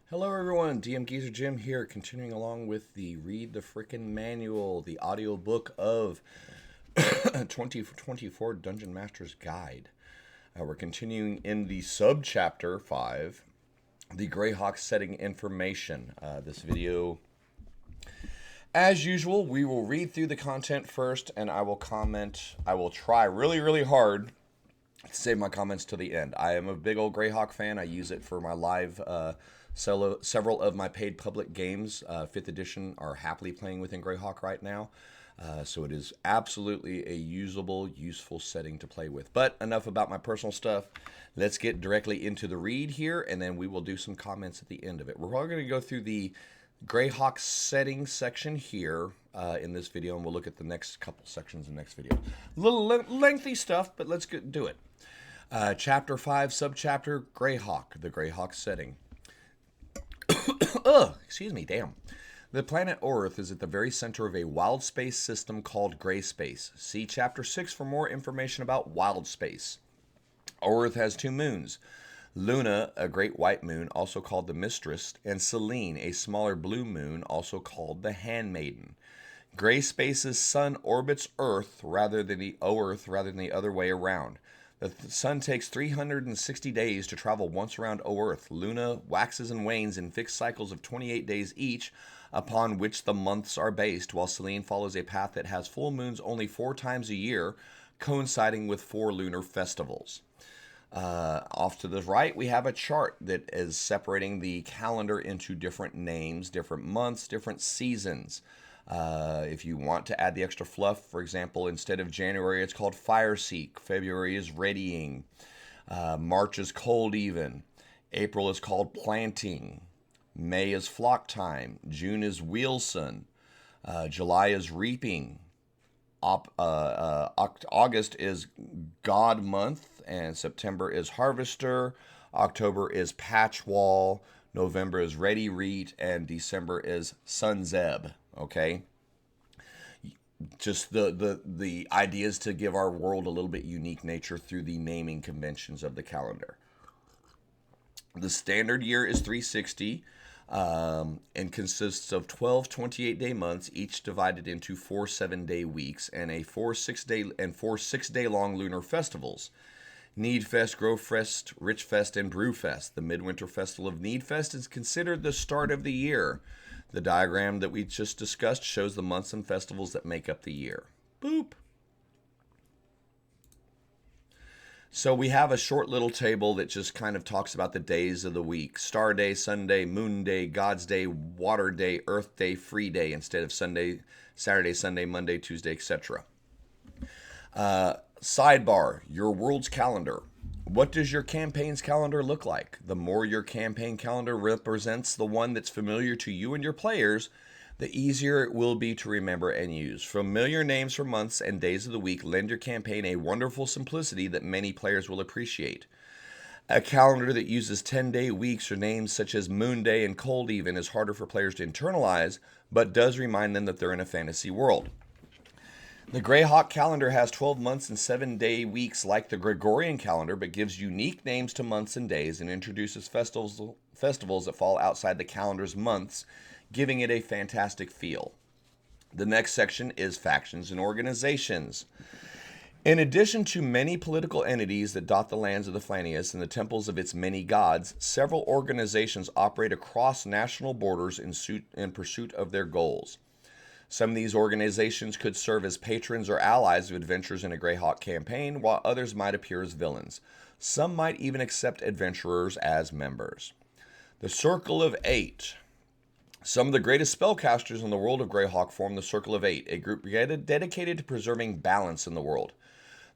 Hello everyone, DMG Jim here, continuing along with the Read the Frickin' Manual, the audiobook of 2024 Dungeon Master's Guide. We're continuing in the sub-chapter 5, the Greyhawk setting information. This video, as usual, we will read through the content first and I will comment. I will try really hard to save my comments to the end. I am a big old Greyhawk fan. I use it for my live several of my paid public games, 5th edition, are happily playing within Greyhawk right now. So it is absolutely a usable, useful setting to play with. But enough about my personal stuff. Let's get directly into the read here, and then we will do some comments at the end of it. We're probably going to go through the Greyhawk settings section here in this video, and we'll look at the next couple sections in the next video. A little lengthy stuff, but let's do it. Chapter 5, subchapter Greyhawk, the Greyhawk setting. Excuse me, damn. The planet Earth is at the very center of a wild space system called gray space. See Chapter 6 for more information about wild space. Earth has two moons. Luna, a great white moon, also called the Mistress, and Selene, a smaller blue moon, also called the Handmaiden. Gray space's sun orbits Earth rather than the other way around. The sun takes 360 days to travel once around Earth. Luna waxes and wanes in fixed cycles of 28 days each, upon which the months are based, while Selene follows a path that has full moons only 4 times a year, coinciding with 4 lunar festivals. Off to the right, we have a chart that is separating the calendar into different names, different months, different seasons. If you want to add the extra fluff, for example, instead of January, it's called Fireseek. February is Readying. March is Cold Even. April is called Planting. May is Flock Time. June is Wheelson. July is Reaping. August is God Month, and September is Harvester. October is Patch Wall. November is Ready Reat, and December is Sunzeb. Okay, just the idea is to give our world a little bit unique nature through the naming conventions of the calendar. The standard year is 360 and consists of 12 28-day months, each divided into 4 7-day weeks and 4 6-day long lunar festivals. Needfest, Growfest, Richfest, and Brewfest. The Midwinter Festival of Needfest is considered the start of the year. The diagram that we just discussed shows the months and festivals that make up the year. Boop. So we have a short little table that just kind of talks about the days of the week. Star Day, Sunday, Moon Day, God's Day, Water Day, Earth Day, Free Day, instead of Sunday, Saturday, Sunday, Monday, Tuesday, etc. Sidebar, your world's calendar. What does your campaign's calendar look like? The more your campaign calendar represents the one that's familiar to you and your players, the easier it will be to remember and use. Familiar names for months and days of the week lend your campaign a wonderful simplicity that many players will appreciate. A calendar that uses 10-day weeks or names such as Moon Day and Cold Even is harder for players to internalize, but does remind them that they're in a fantasy world. The Greyhawk calendar has 12 months and 7-day weeks like the Gregorian calendar, but gives unique names to months and days and introduces festivals that fall outside the calendar's months, giving it a fantastic feel. The next section is factions and organizations. In addition to many political entities that dot the lands of the Flanius and the temples of its many gods, several organizations operate across national borders in pursuit of their goals. Some of these organizations could serve as patrons or allies of adventurers in a Greyhawk campaign, while others might appear as villains. Some might even accept adventurers as members. The Circle of Eight. Some of the greatest spellcasters in the world of Greyhawk form the Circle of Eight, a group dedicated to preserving balance in the world.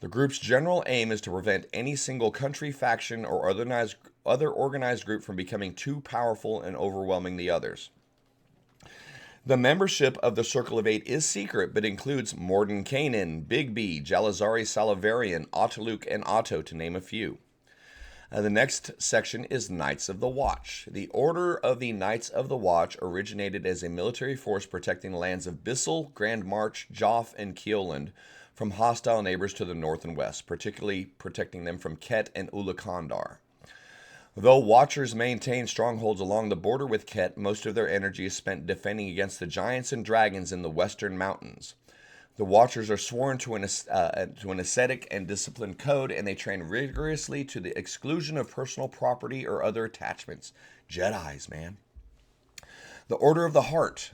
The group's general aim is to prevent any single country, faction, or other organized group from becoming too powerful and overwhelming the others. The membership of the Circle of Eight is secret, but includes Mordenkainen, Bigby, Jalazari Salavarian, Autoluke, and Otto, to name a few. The next section is Knights of the Watch. The Order of the Knights of the Watch originated as a military force protecting the lands of Bissell, Grand March, Joff, and Keoland from hostile neighbors to the north and west, particularly protecting them from Ket and Ulakandar. Though Watchers maintain strongholds along the border with Ket, most of their energy is spent defending against the giants and dragons in the western mountains. The Watchers are sworn to an ascetic and disciplined code, and they train rigorously to the exclusion of personal property or other attachments. Jedis, man. The Order of the Heart.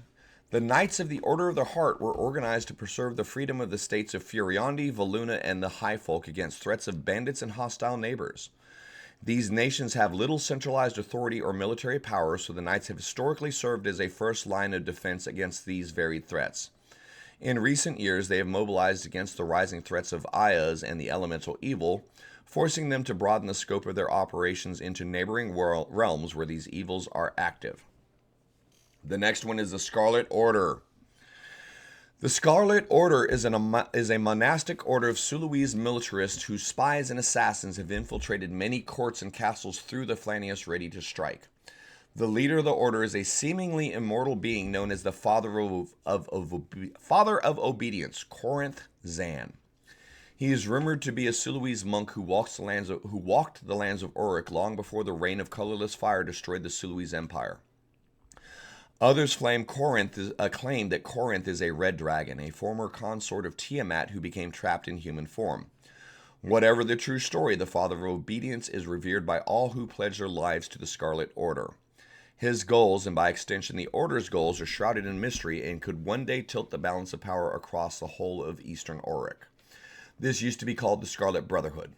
The Knights of the Order of the Heart were organized to preserve the freedom of the states of Furiondi, Valuna, and the High Folk against threats of bandits and hostile neighbors. These nations have little centralized authority or military power, so the Knights have historically served as a first line of defense against these varied threats. In recent years, they have mobilized against the rising threats of Ayas and the elemental evil, forcing them to broaden the scope of their operations into neighboring realms where these evils are active. The next one is the Scarlet Order. The Scarlet Order is a monastic order of Suluese militarists whose spies and assassins have infiltrated many courts and castles through the Flanius ready to strike. The leader of the order is a seemingly immortal being known as the Father of Obedience, Corinth Zan. He is rumored to be a Suluese monk who walked the lands of Uruk long before the rain of colorless fire destroyed the Suluese Empire. Others claim that Corinth is a red dragon, a former consort of Tiamat who became trapped in human form. Whatever the true story, the Father of Obedience is revered by all who pledge their lives to the Scarlet Order. His goals, and by extension the Order's goals, are shrouded in mystery and could one day tilt the balance of power across the whole of Eastern Uruk. This used to be called the Scarlet Brotherhood.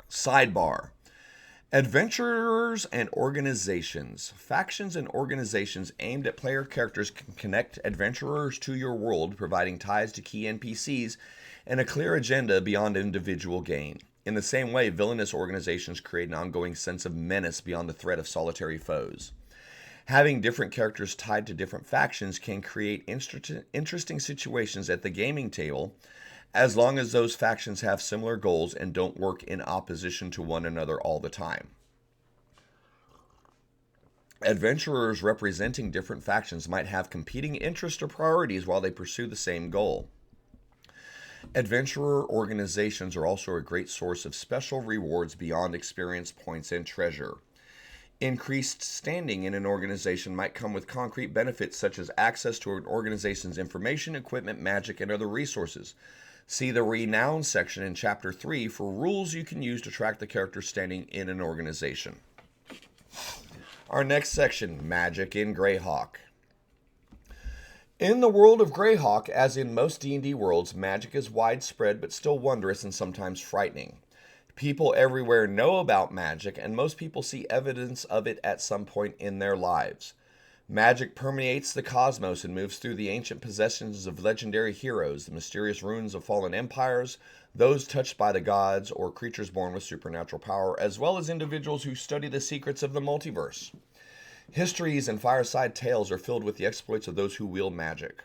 Sidebar. Adventurers and organizations. Factions and organizations aimed at player characters can connect adventurers to your world, providing ties to key NPCs and a clear agenda beyond individual gain. In the same way, villainous organizations create an ongoing sense of menace beyond the threat of solitary foes. Having different characters tied to different factions can create interesting situations at the gaming table, as long as those factions have similar goals and don't work in opposition to one another all the time. Adventurers representing different factions might have competing interests or priorities while they pursue the same goal. Adventurer organizations are also a great source of special rewards beyond experience points and treasure. Increased standing in an organization might come with concrete benefits such as access to an organization's information, equipment, magic, and other resources. See the Renown section in Chapter 3 for rules you can use to track the character standing in an organization. Our next section, Magic in Greyhawk. In the world of Greyhawk, as in most D&D worlds, magic is widespread but still wondrous and sometimes frightening. People everywhere know about magic, and most people see evidence of it at some point in their lives. Magic permeates the cosmos and moves through the ancient possessions of legendary heroes, the mysterious ruins of fallen empires, those touched by the gods, or creatures born with supernatural power, as well as individuals who study the secrets of the multiverse. Histories and fireside tales are filled with the exploits of those who wield magic.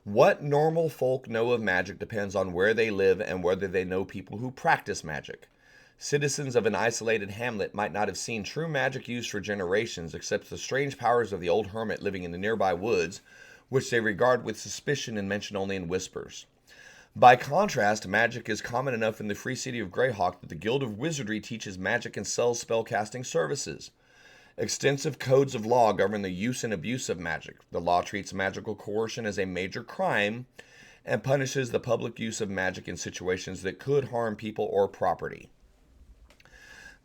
What normal folk know of magic depends on where they live and whether they know people who practice magic. Citizens of an isolated hamlet might not have seen true magic used for generations, except the strange powers of the old hermit living in the nearby woods, which they regard with suspicion and mention only in whispers. By contrast, magic is common enough in the free city of Greyhawk that the Guild of Wizardry teaches magic and sells spellcasting services. Extensive codes of law govern the use and abuse of magic. The law treats magical coercion as a major crime and punishes the public use of magic in situations that could harm people or property.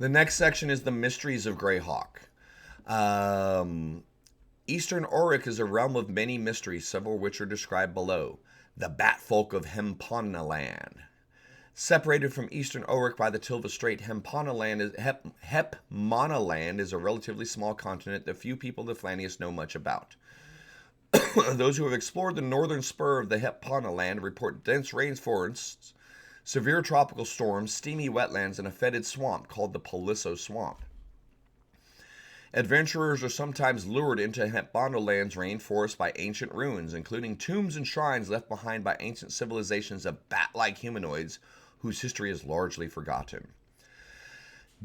The next section is the mysteries of Greyhawk. Eastern Uruk is a realm of many mysteries, several of which are described below. The Batfolk of Hempanaland. Separated from Eastern Uruk by the Tilva Strait, Hempanaland is a relatively small continent that few people of Flanius know much about. Those who have explored the northern spur of the Hempanaland report dense rainforests, severe tropical storms, steamy wetlands, and a fetid swamp called the Palisso Swamp. Adventurers are sometimes lured into Hempanaland's rainforest by ancient ruins, including tombs and shrines left behind by ancient civilizations of bat-like humanoids whose history is largely forgotten.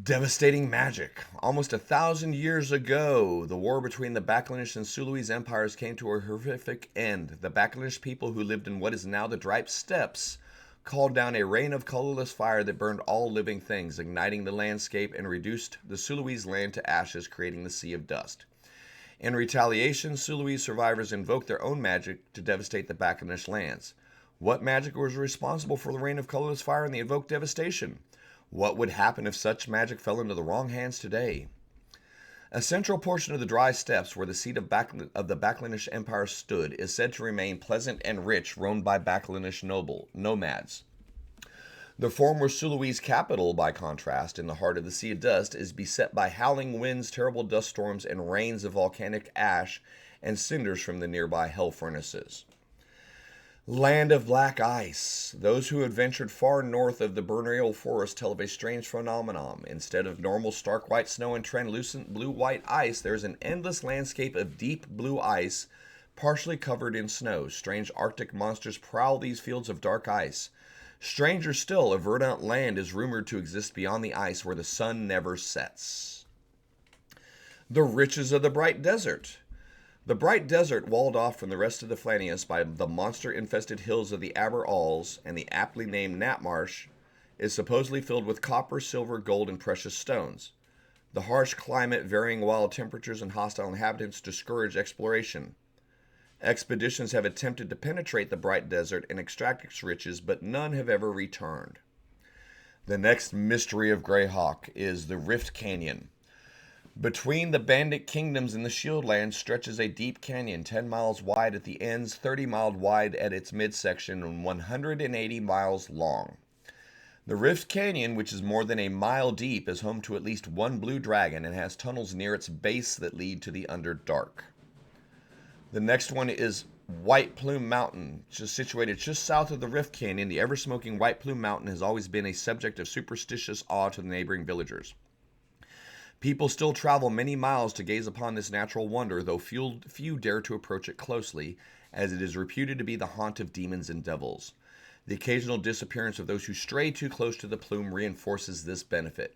Devastating magic. Almost 1,000 years ago, the war between the Backlanish and Suluese empires came to a horrific end. The Backlanish people who lived in what is now the Dripe Steppes called down a rain of colorless fire that burned all living things, igniting the landscape and reduced the Sulawese land to ashes, creating the Sea of Dust. In retaliation, Sulawese survivors invoked their own magic to devastate the Backlanish lands. What magic was responsible for the rain of colorless fire and the evoked devastation? What would happen if such magic fell into the wrong hands today? A central portion of the dry steppes where the seat of the Backlanish Empire stood is said to remain pleasant and rich, roamed by Backlanish nomads. The former Sulawese capital, by contrast, in the heart of the Sea of Dust, is beset by howling winds, terrible dust storms, and rains of volcanic ash and cinders from the nearby hell furnaces. Land of black ice. Those who had ventured far north of the boreal forest tell of a strange phenomenon. Instead of normal stark white snow and translucent blue-white ice, there is an endless landscape of deep blue ice, partially covered in snow. Strange Arctic monsters prowl these fields of dark ice. Stranger still, a verdant land is rumored to exist beyond the ice where the sun never sets. The riches of the bright desert. The bright desert, walled off from the rest of the Flanius by the monster-infested hills of the Aber Alls and the aptly named Knapmarsh, is supposedly filled with copper, silver, gold, and precious stones. The harsh climate, varying wild temperatures, and hostile inhabitants discourage exploration. Expeditions have attempted to penetrate the bright desert and extract its riches, but none have ever returned. The next mystery of Greyhawk is the Rift Canyon. Between the Bandit Kingdoms and the Shieldlands stretches a deep canyon 10 miles wide at the ends, 30 miles wide at its midsection, and 180 miles long. The Rift Canyon, which is more than a mile deep, is home to at least one blue dragon and has tunnels near its base that lead to the Underdark. The next one is White Plume Mountain, situated just south of the Rift Canyon. The ever-smoking White Plume Mountain has always been a subject of superstitious awe to the neighboring villagers. People still travel many miles to gaze upon this natural wonder, though few dare to approach it closely, as it is reputed to be the haunt of demons and devils. The occasional disappearance of those who stray too close to the plume reinforces this benefit.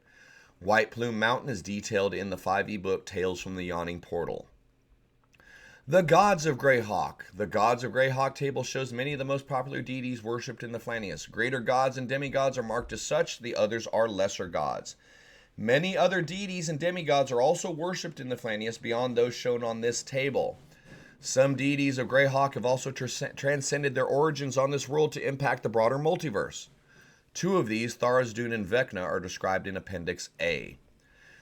White Plume Mountain is detailed in the 5e book Tales from the Yawning Portal. The Gods of Greyhawk. The Gods of Greyhawk table shows many of the most popular deities worshipped in the Flanius. Greater gods and demigods are marked as such, the others are lesser gods. Many other deities and demigods are also worshipped in the Flanius beyond those shown on this table. Some deities of Greyhawk have also transcended their origins on this world to impact the broader multiverse. Two of these, Tharizdun and Vecna, are described in Appendix A.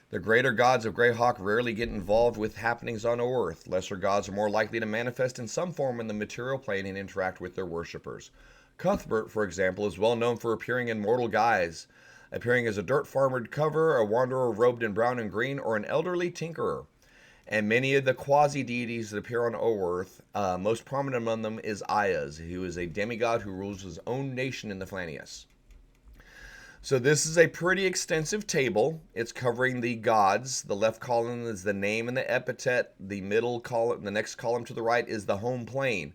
The greater gods of Greyhawk rarely get involved with happenings on Earth. Lesser gods are more likely to manifest in some form in the material plane and interact with their worshippers. Cuthbert, for example, is well known for appearing in mortal guise, appearing as a dirt farmer cover, a wanderer robed in brown and green, or an elderly tinkerer. And many of the quasi-deities that appear on Earth, most prominent among them is Ayaz, who is a demigod who rules his own nation in the Flanius. So this is a pretty extensive table. It's covering the gods. The left column is the name and the epithet. The middle column, the next column to the right, is the home plane.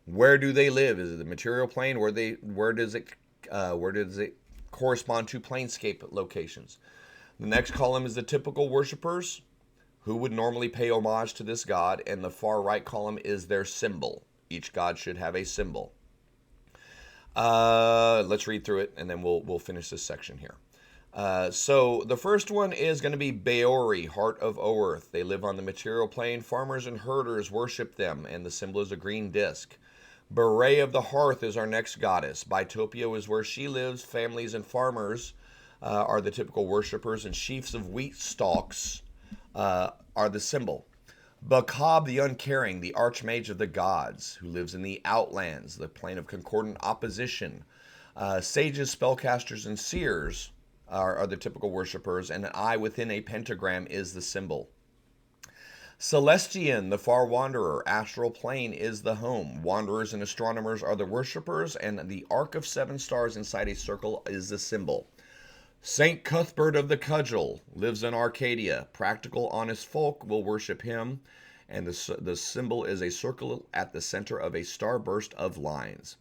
Where do they live? Is it the material plane? Where does it correspond to planescape locations? The next column is the typical worshippers who would normally pay homage to this god, and the far right column is their symbol. Each god should have a symbol. Let's read through it, and then we'll finish this section here. So the first one is going to be Beori, Heart of Oerth. They live on the material plane. Farmers and herders worship them, and the symbol is a green disc. Beret of the Hearth is our next goddess. Bitopia is where she lives. Families and farmers are the typical worshippers, and sheafs of wheat stalks are the symbol. Bakab the Uncaring, the archmage of the gods, who lives in the Outlands, the plane of concordant opposition. Sages, spellcasters, and seers are the typical worshippers, and an eye within a pentagram is the symbol. Celestian, the far wanderer, astral plane is the home. Wanderers and astronomers are the worshippers, and the arc of 7 stars inside a circle is the symbol. Saint Cuthbert of the Cudgel lives in Arcadia. Practical, honest folk will worship him, and the symbol is a circle at the center of a starburst of lines.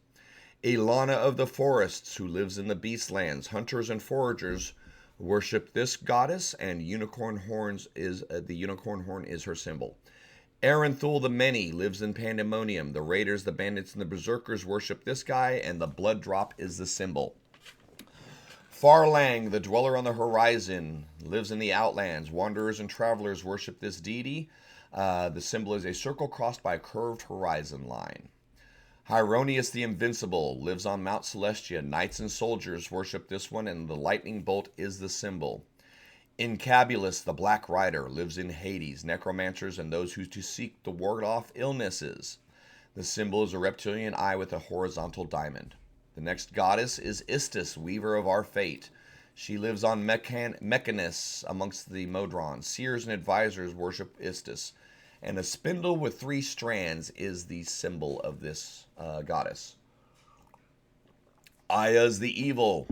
Ilana of the Forests, who lives in the Beastlands. Hunters and foragers worship this goddess, and the unicorn horn is her symbol. Aranthul the Many lives in Pandemonium. The Raiders, the Bandits, and the Berserkers worship this guy, and the blood drop is the symbol. Farlang, the Dweller on the Horizon, lives in the Outlands. Wanderers and travelers worship this deity. The symbol is a circle crossed by a curved horizon line. Hieronius the Invincible lives on Mount Celestia. Knights and soldiers worship this one, and the lightning bolt is the symbol. Incabulus the Black Rider lives in Hades. Necromancers and those who to seek to ward off illnesses. The symbol is a reptilian eye with a horizontal diamond. The next goddess is Istis, weaver of our fate. She lives on Mechanus amongst the Modrons. Seers and advisors worship Istis. And a spindle with 3 strands is the symbol of this goddess. Ayaz the Evil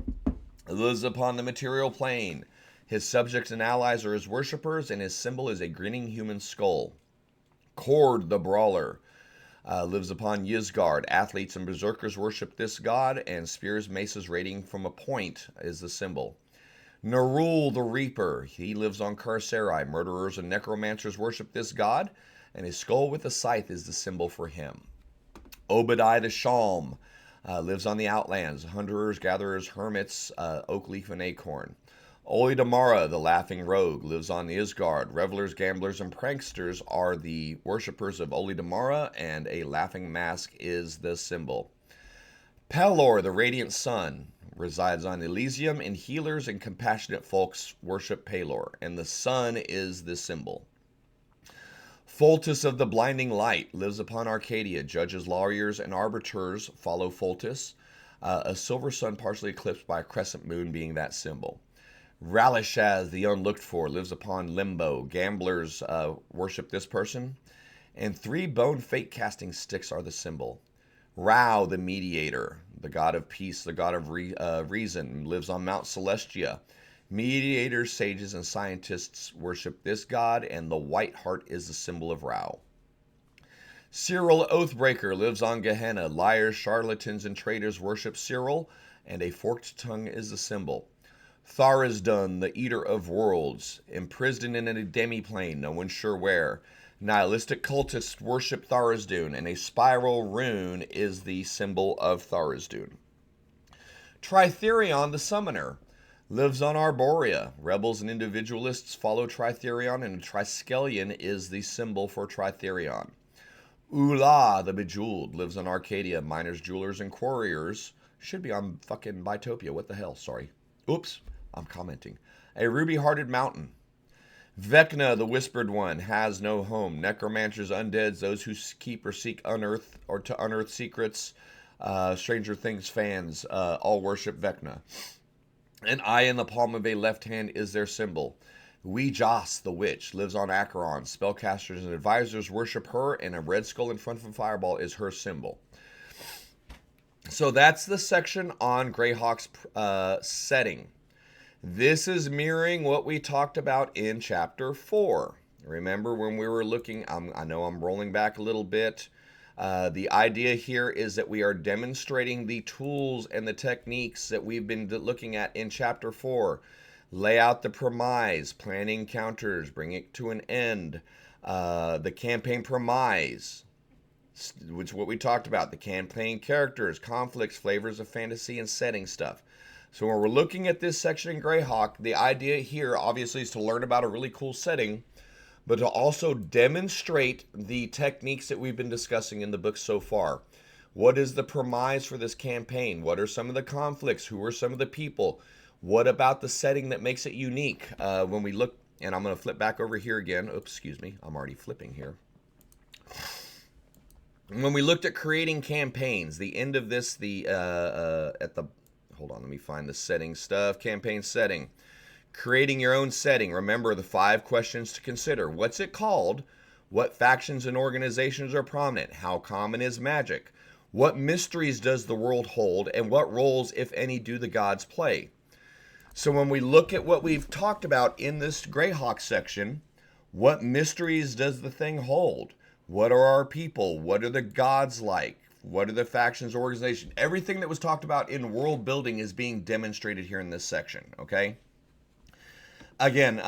lives upon the material plane. His subjects and allies are his worshippers, and his symbol is a grinning human skull. Cord the Brawler lives upon Yizgard. Athletes and berserkers worship this god, and spears, maces rating from a point is the symbol. Nerul the Reaper, he lives on Carcerai. Murderers and necromancers worship this god, and a skull with a scythe is the symbol for him. Obadiah the Shalm lives on the Outlands. Hunterers, gatherers, hermits, oak leaf, and acorn. Oli Damara, the Laughing Rogue, lives on Isgard. Revelers, gamblers, and pranksters are the worshippers of Oli Damara, and a laughing mask is the symbol. Pelor, the Radiant Sun, resides on Elysium, and healers and compassionate folks worship Pelor, and the sun is the symbol. Foltus of the Blinding Light lives upon Arcadia. Judges, lawyers, and arbiters follow Foltus. A silver sun partially eclipsed by a crescent moon being that symbol. Ralishaz, the Unlooked For, lives upon Limbo. Gamblers worship this person. And 3 bone fate casting sticks are the symbol. Rao, the Mediator, the god of peace, the god of reason, lives on Mount Celestia. Mediators, sages, and scientists worship this god, and the white heart is the symbol of Rao. Cyril Oathbreaker lives on Gehenna. Liars, charlatans, and traitors worship Cyril, and a forked tongue is the symbol. Tharizdun, the Eater of Worlds, imprisoned in a demiplane, no one's sure where. Nihilistic cultists worship Tharizdun, and a spiral rune is the symbol of Tharizdun. Tritherion, the Summoner, lives on Arborea. Rebels and individualists follow Tritherion, and a Triskelion is the symbol for Tritherion. Ula, the Bejeweled, lives on Arcadia. Miners, jewelers, and quarriers should be on fucking Bitopia. What the hell? Sorry. Oops. I'm commenting. A ruby-hearted mountain. Vecna, the Whispered One, has no home. Necromancers, undeads, those who keep or seek unearth or to unearth secrets, Stranger Things fans, all worship Vecna. An eye in the palm of a left hand is their symbol. Weejas, the Witch, lives on Acheron. Spellcasters and advisors worship her, and a red skull in front of a fireball is her symbol. So that's the section on Greyhawk's setting. This is mirroring what we talked about in Chapter 4. Remember when we were looking, I know I'm rolling back a little bit. The idea here is that we are demonstrating the tools and the techniques that we've been looking at in Chapter 4. Lay out the premise, plan encounters, bring it to an end. The campaign premise, which is what we talked about. The campaign characters, conflicts, flavors of fantasy, and setting stuff. So when we're looking at this section in Greyhawk, the idea here obviously is to learn about a really cool setting, but to also demonstrate the techniques that we've been discussing in the book so far. What is the premise for this campaign? What are some of the conflicts? Who are some of the people? What about the setting that makes it unique? When we look, and I'm going to flip back over here again. Oops, excuse me. I'm already flipping here. When we looked at creating campaigns, the end of this, hold on, let me find the setting stuff. Campaign setting. Creating your own setting. Remember the 5 questions to consider. What's it called? What factions and organizations are prominent? How common is magic? What mysteries does the world hold? And what roles, if any, do the gods play? So when we look at what we've talked about in this Greyhawk section, what mysteries does the thing hold? What are our people? What are the gods like? What are the factions, organizations? Everything that was talked about in world building is being demonstrated here in this section, okay? Again,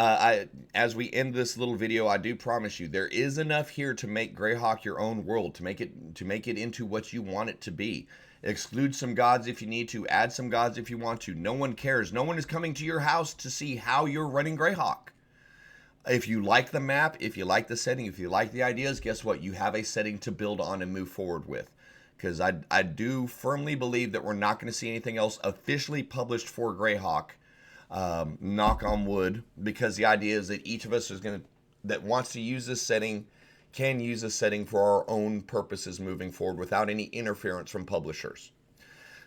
as we end this little video, I do promise you there is enough here to make Greyhawk your own world, to make it into what you want it to be. Exclude some gods if you need to, add some gods if you want to. No one cares. No one is coming to your house to see how you're running Greyhawk. If you like the map, if you like the setting, if you like the ideas, guess what? You have a setting to build on and move forward with. Because I do firmly believe that we're not going to see anything else officially published for Greyhawk. Knock on wood, because the idea is that each of us that wants to use this setting can use this setting for our own purposes moving forward without any interference from publishers.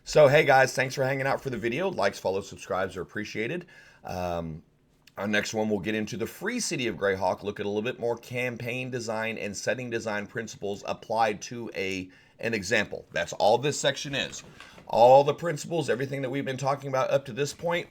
So hey guys, thanks for hanging out for the video. Likes, follows, subscribes are appreciated. Our next one, we'll get into the free city of Greyhawk, look at a little bit more campaign design and setting design principles applied to an example. That's all this section is. All the principles, everything that we've been talking about up to this point,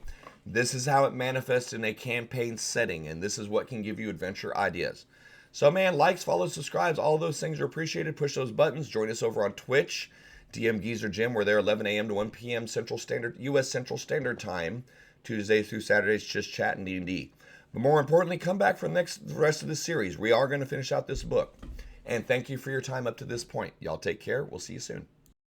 this is how it manifests in a campaign setting, and this is what can give you adventure ideas. So man, likes, follows, subscribes, all those things are appreciated. Push those buttons. Join us over on Twitch, DMGs or Jim. We're there 11 a.m. to 1 p.m. U.S. Central Standard Time, Tuesdays through Saturdays, just chatting D&D. But more importantly, come back for the rest of the series. We are going to finish out this book. And thank you for your time up to this point. Y'all take care. We'll see you soon.